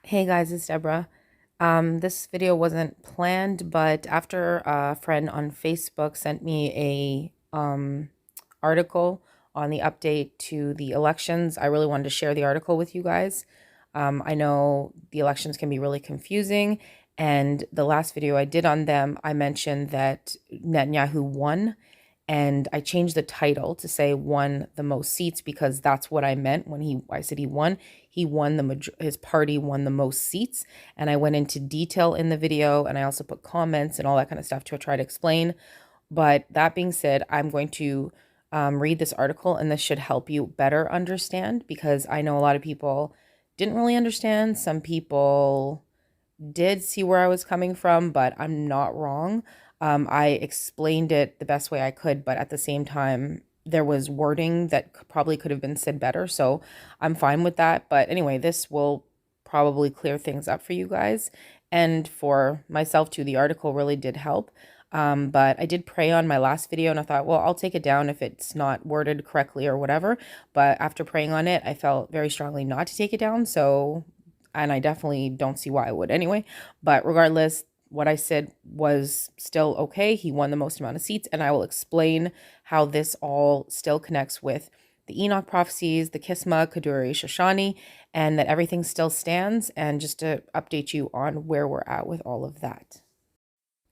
Hey guys, it's Deborah. This video wasn't planned, but after a friend on Facebook sent me a article on the update to the elections, I really wanted to share the article with you guys. I know the elections can be really confusing, and the last video I did on them, I mentioned that Netanyahu won, and I changed the title to say won the most seats because that's what I meant when I said he won. He won his party won the most seats, and I went into detail in the video, and I also put comments and all that kind of stuff to try to explain. But that being said, I'm going to read this article, and this should help you better understand because I know a lot of people didn't really understand. Some people did see where I was coming from, but I'm not wrong. I explained it the best way I could, but at the same time, there was wording that probably could have been said better. So I'm fine with that. But anyway, this will probably clear things up for you guys. And for myself too, the article really did help. But I did pray on my last video and I thought, well, I'll take it down if it's not worded correctly or whatever. But after praying on it, I felt very strongly not to take it down. So and I definitely don't see why I would anyway. But regardless, what I said was still okay. He won the most amount of seats, and I will explain how this all still connects with the Enoch prophecies, the Kisma, Kaduri, Shoshani, and that everything still stands, and just to update you on where we're at with all of that.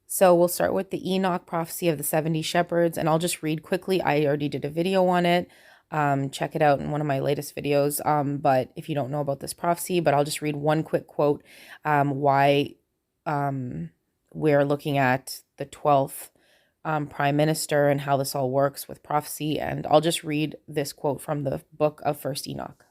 So we'll start with the Enoch prophecy of the 70 shepherds, and I'll just read quickly. I already did a video on it. Check it out in one of my latest videos. But if you don't know about this prophecy, but I'll just read one quick quote, why we're looking at the 12th prime minister and how this all works with prophecy. And I'll just read this quote from the book of First Enoch.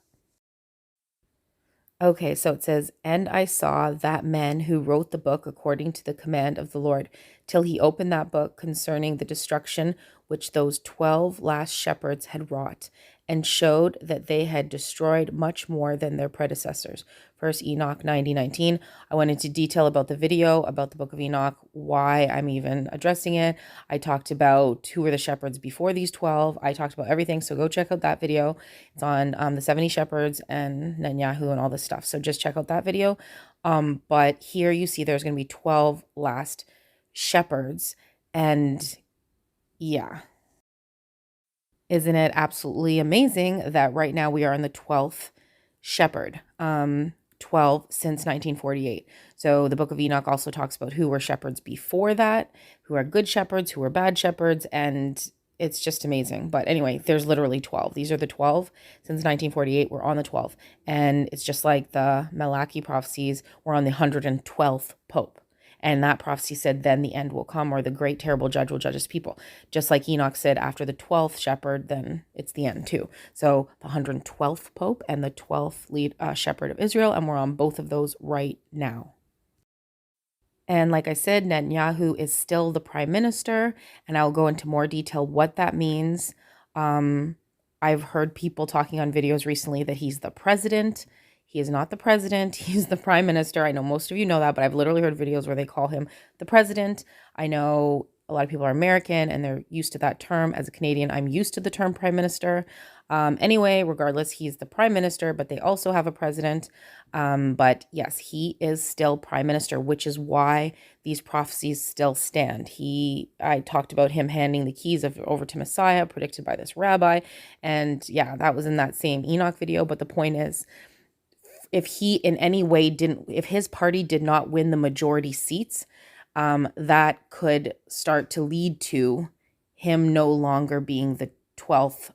Okay, so it says, "And I saw that man who wrote the book according to the command of the Lord, till he opened that book concerning the destruction which those 12 last shepherds had wrought, and showed that they had destroyed much more than their predecessors." First Enoch 90:19. I went into detail about the video, about the book of Enoch, why I'm even addressing it. I talked about who were the shepherds before these 12. I talked about everything, so go check out that video. It's on the 70 shepherds and Netanyahu and all this stuff. So just check out that video. But here you see there's going to be 12 last shepherds. And yeah, isn't it absolutely amazing that right now we are in the 12th shepherd? 12 since 1948. So the book of Enoch also talks about who were shepherds before that, who are good shepherds, who are bad shepherds, and it's just amazing. But anyway, there's literally 12. These are the 12 since 1948. We're on the 12th. And it's just like the Malachi prophecies, we're on the 112th pope. And that prophecy said, then the end will come, or the great terrible judge will judge his people. Just like Enoch said, after the 12th shepherd, then it's the end too. So the 112th pope and the 12th shepherd of Israel, and we're on both of those right now. And like I said, Netanyahu is still the prime minister, and I'll go into more detail what that means. I've heard people talking on videos recently that he's the president. He is not the president. He's the prime minister. I know most of you know that, but I've literally heard videos where they call him the president. I know a lot of people are American and they're used to that term. As a Canadian, I'm used to the term prime minister. Anyway, regardless, he's the prime minister, but they also have a president. But yes, he is still prime minister, which is why these prophecies still stand. I talked about him handing the keys over to Messiah, predicted by this rabbi. And yeah, that was in that same Enoch video. But the point is, if he in any way if his party did not win the majority seats, that could start to lead to him no longer being the 12th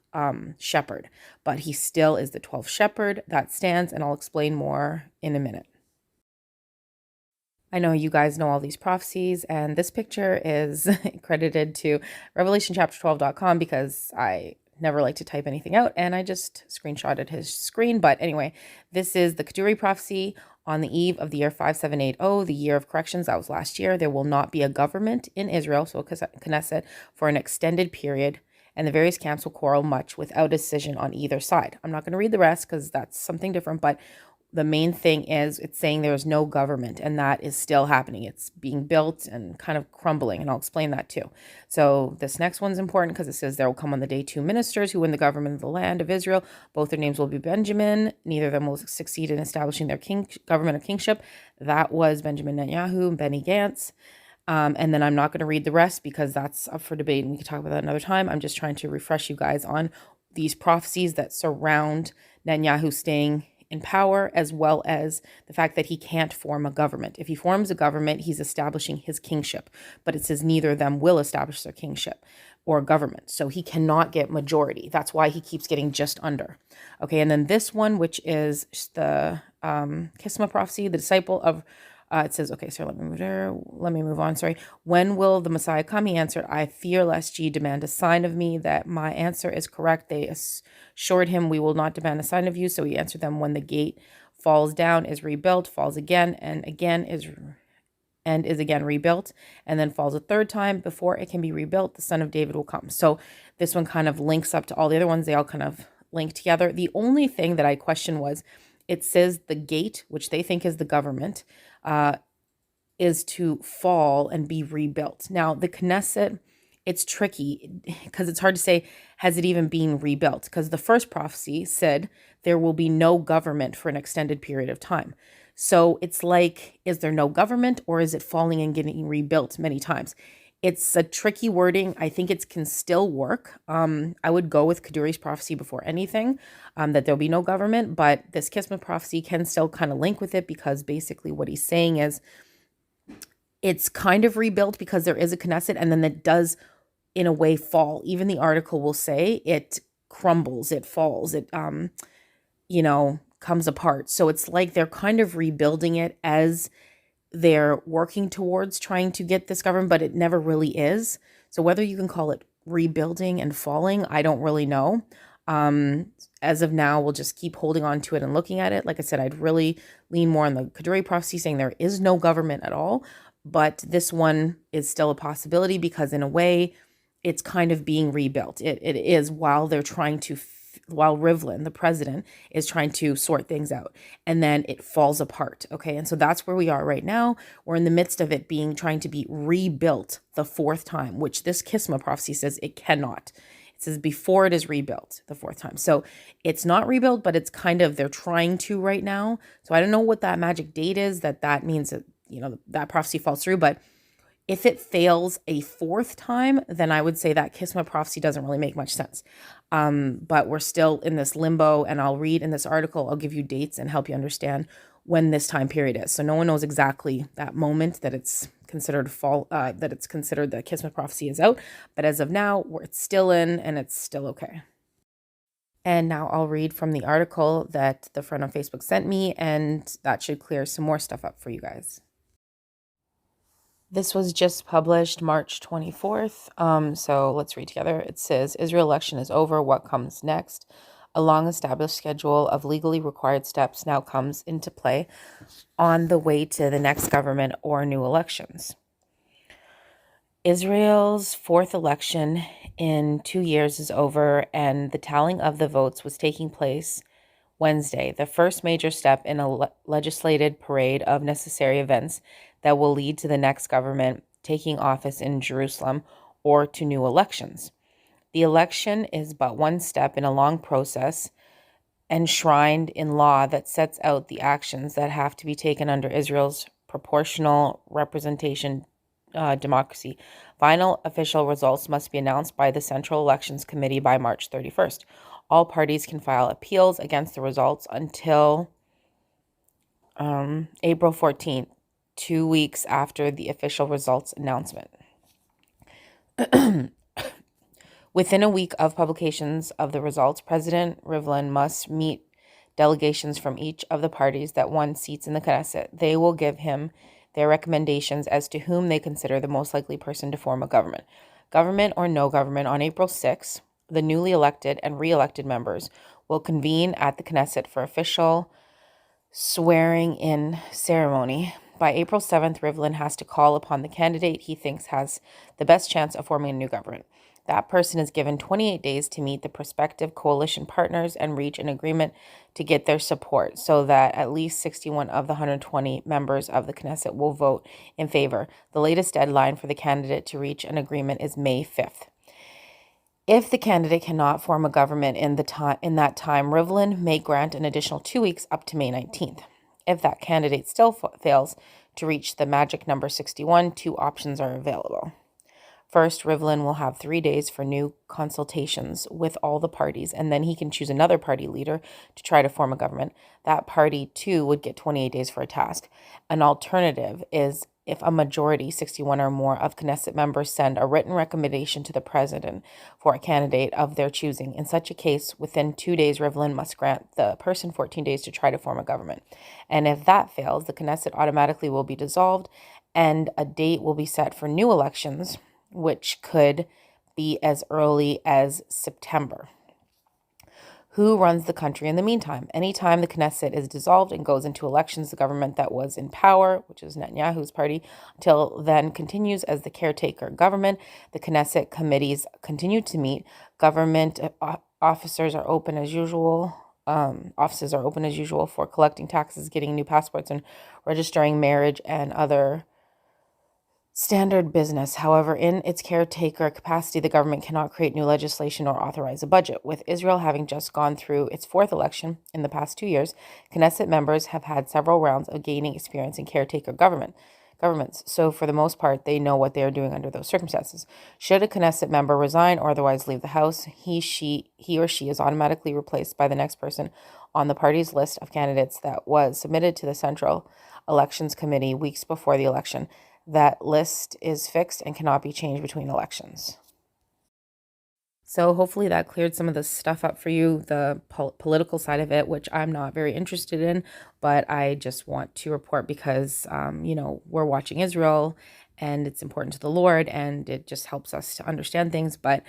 shepherd. But he still is the 12th shepherd. That stands, and I'll explain more in a minute. I know you guys know all these prophecies, and this picture is credited to revelationchapter12.com because I never like to type anything out, and I just screenshotted his screen. But anyway, this is the Kaduri prophecy on the eve of the year 5780, the year of corrections. That was last year. There will not be a government in Israel, so Knesset, for an extended period, and the various camps will quarrel much without a decision on either side. I'm not going to read the rest because that's something different, but the main thing is it's saying there's no government, and that is still happening. It's being built and kind of crumbling, and I'll explain that too. So this next one's important because it says there will come on the day 2 ministers who win the government of the land of Israel. Both their names will be Benjamin. Neither of them will succeed in establishing their government of kingship. That was Benjamin Netanyahu and Benny Gantz. And then I'm not going to read the rest because that's up for debate and we can talk about that another time. I'm just trying to refresh you guys on these prophecies that surround Netanyahu staying in power, as well as the fact that he can't form a government. If he forms a government, he's establishing his kingship, but it says neither of them will establish their kingship or government. So he cannot get majority. That's why he keeps getting just under. Okay, and then this one, which is the Kisma prophecy, the disciple of it says, okay, so let me move on. Sorry. When will the Messiah come? He answered, I fear lest ye demand a sign of me. That my answer is correct. They assured him, we will not demand a sign of you. So he answered them, when the gate falls down, is rebuilt, falls again, and again is again rebuilt, and then falls a third time before it can be rebuilt, the Son of David will come. So this one kind of links up to all the other ones. They all kind of link together. The only thing that I questioned was, it says the gate, which they think is the government, is to fall and be rebuilt. Now, the Knesset, it's tricky because it's hard to say, has it even been rebuilt? Because the first prophecy said there will be no government for an extended period of time. So it's like, is there no government, or is it falling and getting rebuilt many times? It's a tricky wording. I think it can still work. I would go with Kaduri's prophecy before anything, that there'll be no government, but this Kismet prophecy can still kind of link with it, because basically what he's saying is it's kind of rebuilt because there is a Knesset, and then it does in a way fall. Even the article will say it crumbles, it falls, it, comes apart. So it's like they're kind of rebuilding it as they're working towards trying to get this government, but it never really is. So whether you can call it rebuilding and falling, I don't really know. As of now, we'll just keep holding on to it and looking at it. Like I said, I'd really lean more on the Kaduri prophecy saying there is no government at all, but this one is still a possibility because in a way it's kind of being rebuilt. It is, while they're trying to while Rivlin, the president, is trying to sort things out, and then it falls apart. Okay. And so that's where we are right now. We're in the midst of it trying to be rebuilt the 4th time, which this Kisma prophecy says it cannot. It says before it is rebuilt the 4th time. So it's not rebuilt, but it's kind of, they're trying to right now. So I don't know what that magic date is that means that, that prophecy falls through, but if it fails a 4th time, then I would say that Kisma prophecy doesn't really make much sense. But we're still in this limbo, and I'll read in this article, I'll give you dates and help you understand when this time period is. So no one knows exactly that moment that it's considered that it's considered the Kisma prophecy is out. But as of now, it's still in, and it's still okay. And now I'll read from the article that the friend on Facebook sent me, and that should clear some more stuff up for you guys. This was just published March 24th. So let's read together. It says, Israel election is over. What comes next? A long established schedule of legally required steps now comes into play on the way to the next government or new elections. Israel's 4th election in 2 years is over, and the tallying of the votes was taking place Wednesday, the first major step in a legislated parade of necessary events that will lead to the next government taking office in Jerusalem or to new elections. The election is but one step in a long process enshrined in law that sets out the actions that have to be taken under Israel's proportional representation democracy. Final official results must be announced by the Central Elections Committee by March 31st. All parties can file appeals against the results until April 14th, 2 weeks after the official results announcement. Within a week of publications of the results, President Rivlin must meet delegations from each of the parties that won seats in the Knesset. They will give him their recommendations as to whom they consider the most likely person to form a government. Government or no government, on April 6th, the newly elected and re-elected members will convene at the Knesset for official swearing-in ceremony. By April 7th, Rivlin has to call upon the candidate he thinks has the best chance of forming a new government. That person is given 28 days to meet the prospective coalition partners and reach an agreement to get their support so that at least 61 of the 120 members of the Knesset will vote in favor. The latest deadline for the candidate to reach an agreement is May 5th. If the candidate cannot form a government in that time, Rivlin may grant an additional 2 weeks up to May 19th. If that candidate still fails to reach the magic number 61, two options are available. First, Rivlin will have 3 days for new consultations with all the parties, and then he can choose another party leader to try to form a government. That party, too, would get 28 days for a task. An alternative is if a majority, 61 or more, of Knesset members send a written recommendation to the president for a candidate of their choosing. In such a case, within 2 days, Rivlin must grant the person 14 days to try to form a government. And if that fails, the Knesset automatically will be dissolved, and a date will be set for new elections, which could be as early as September. Who runs the country in the meantime? Anytime the Knesset is dissolved and goes into elections, the government that was in power, which is Netanyahu's party, until then continues as the caretaker government. The Knesset committees continue to meet. Government officers are open as usual. Offices are open as usual for collecting taxes, getting new passports, and registering marriage and other standard business. However, in its caretaker capacity, the government cannot create new legislation or authorize a budget. With Israel having just gone through its fourth election in the past 2 years, Knesset members have had several rounds of gaining experience in caretaker governments. So for the most part, they know what they are doing under those circumstances. Should a Knesset member resign or otherwise leave the House, he or she is automatically replaced by the next person on the party's list of candidates that was submitted to the Central Elections Committee weeks before the election. That list is fixed and cannot be changed between elections. So hopefully that cleared some of the stuff up for you, the political side of it, which I'm not very interested in, but I just want to report because, we're watching Israel and it's important to the Lord and it just helps us to understand things. But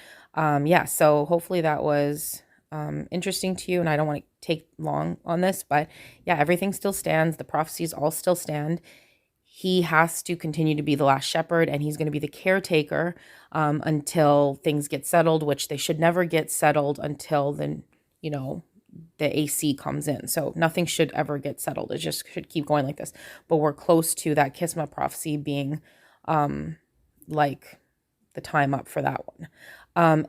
so hopefully that was interesting to you, and I don't want to take long on this, but yeah, everything still stands. The prophecies all still stand. He has to continue to be the last shepherd, and he's going to be the caretaker until things get settled, which they should never get settled until the AC comes in. So nothing should ever get settled. It just should keep going like this. But we're close to that Kisma prophecy being like the time up for that one.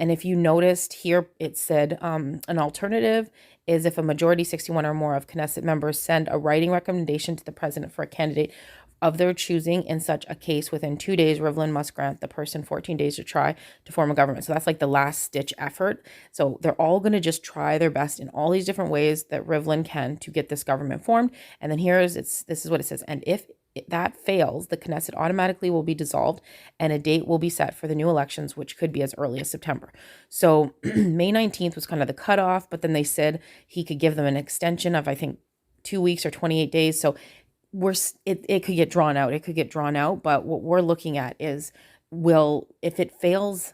And if you noticed here, it said an alternative is if a majority, 61 or more, of Knesset members send a writing recommendation to the president for a candidate of their choosing. In such a case, within 2 days, Rivlin must grant the person 14 days to try to form a government. So that's like the last ditch effort. So they're all going to just try their best in all these different ways that Rivlin can to get this government formed. And then this is what it says. And if that fails, the Knesset automatically will be dissolved and a date will be set for the new elections, which could be as early as September. So May 19th was kind of the cutoff, but then they said he could give them an extension of, I think, 2 weeks or 28 days. So it could get drawn out. It could get drawn out, but what we're looking at is if it fails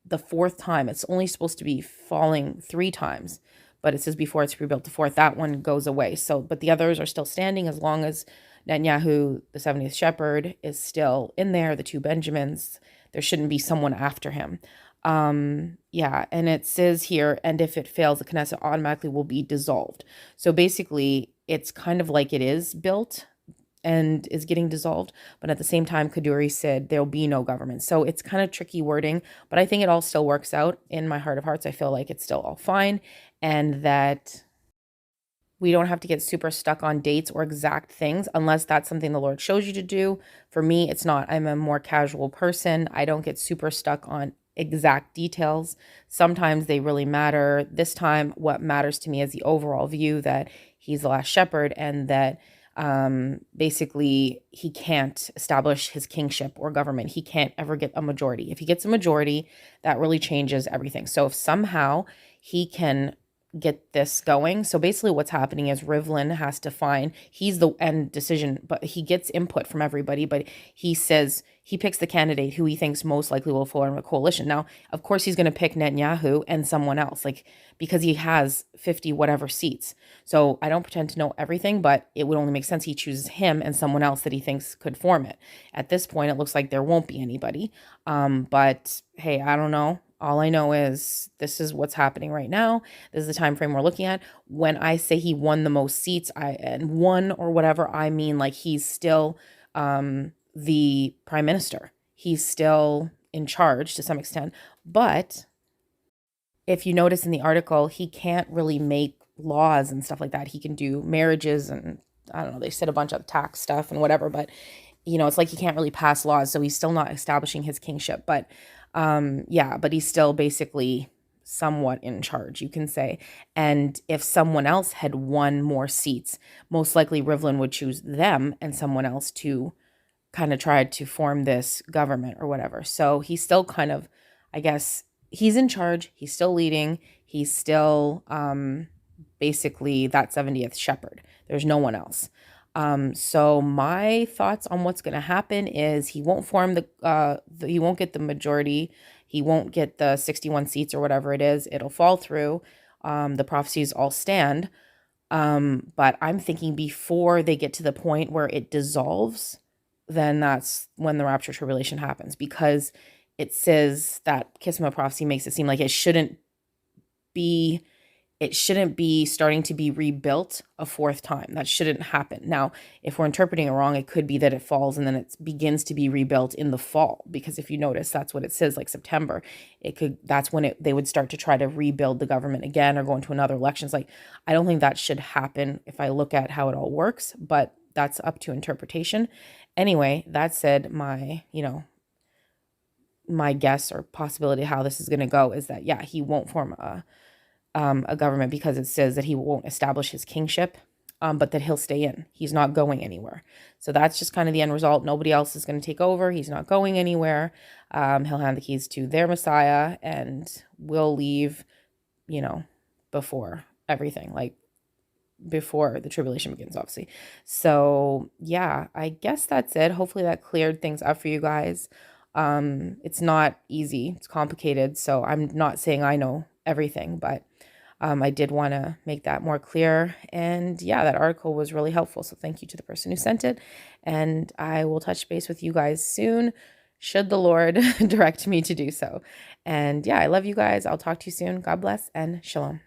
the fourth time, it's only supposed to be falling 3 times, but it says before it's rebuilt the fourth, that one goes away. So, but the others are still standing as long as Netanyahu, the 70th shepherd, is still in there, the 2 Benjamins, there shouldn't be someone after him. And it says here, and if it fails, the Knesset automatically will be dissolved. So basically, it's kind of like it is built and is getting dissolved, but at the same time, Kaduri said there'll be no government. So it's kind of tricky wording, but I think it all still works out. In my heart of hearts, I feel like it's still all fine, and that we don't have to get super stuck on dates or exact things unless that's something the Lord shows you to do. For me, it's not. I'm a more casual person. I don't get super stuck on exact details. Sometimes they really matter. This time, what matters to me is the overall view that he's the last shepherd and that basically he can't establish his kingship or government. He can't ever get a majority. If he gets a majority, that really changes everything. So if somehow he can get this going. So basically what's happening is Rivlin has to he's the end decision, but he gets input from everybody, but he says he picks the candidate who he thinks most likely will form a coalition. Now, of course, he's going to pick Netanyahu and someone else, because he has 50 whatever seats. So I don't pretend to know everything, but it would only make sense he chooses him and someone else that he thinks could form it. At this point, it looks like there won't be anybody. But hey, I don't know. All I know is this is what's happening right now. This is the time frame we're looking at. When I say he won the most seats, and won or whatever, I mean like he's still the prime minister. He's still in charge to some extent. But if you notice in the article, he can't really make laws and stuff like that. He can do marriages and I don't know, they said a bunch of tax stuff and whatever, but it's like he can't really pass laws, so he's still not establishing his kingship. But yeah, but he's still basically somewhat in charge, you can say. And if someone else had won more seats, most likely Rivlin would choose them and someone else to kind of try to form this government or whatever. So he's still kind of, I guess, he's in charge. He's still leading. He's still basically that 70th shepherd. There's no one else. So my thoughts on what's going to happen is he won't form he won't get the majority. He won't get the 61 seats or whatever it is. It'll fall through. The prophecies all stand. But I'm thinking before they get to the point where it dissolves, then that's when the rapture tribulation happens, because it says that Kisma prophecy makes it seem like it shouldn't be starting to be rebuilt a fourth time. That shouldn't happen. Now, if we're interpreting it wrong, it could be that it falls and then it begins to be rebuilt in the fall, because if you notice, that's what it says, like September. That's when they would start to try to rebuild the government again or go into another elections. Like, I don't think that should happen if I look at how it all works, but that's up to interpretation. Anyway, that said, my guess or possibility how this is going to go is that, yeah, he won't form a government, because it says that he won't establish his kingship, but that he'll stay in. He's not going anywhere. So that's just kind of the end result. Nobody else is going to take over. He's not going anywhere. He'll hand the keys to their Messiah, and we'll leave, before everything, like before the tribulation begins, obviously. So yeah, I guess that's it. Hopefully that cleared things up for you guys. It's not easy. It's complicated. So I'm not saying I know everything, but I did want to make that more clear. And yeah, that article was really helpful. So thank you to the person who sent it. And I will touch base with you guys soon, should the Lord direct me to do so. And yeah, I love you guys. I'll talk to you soon. God bless and shalom.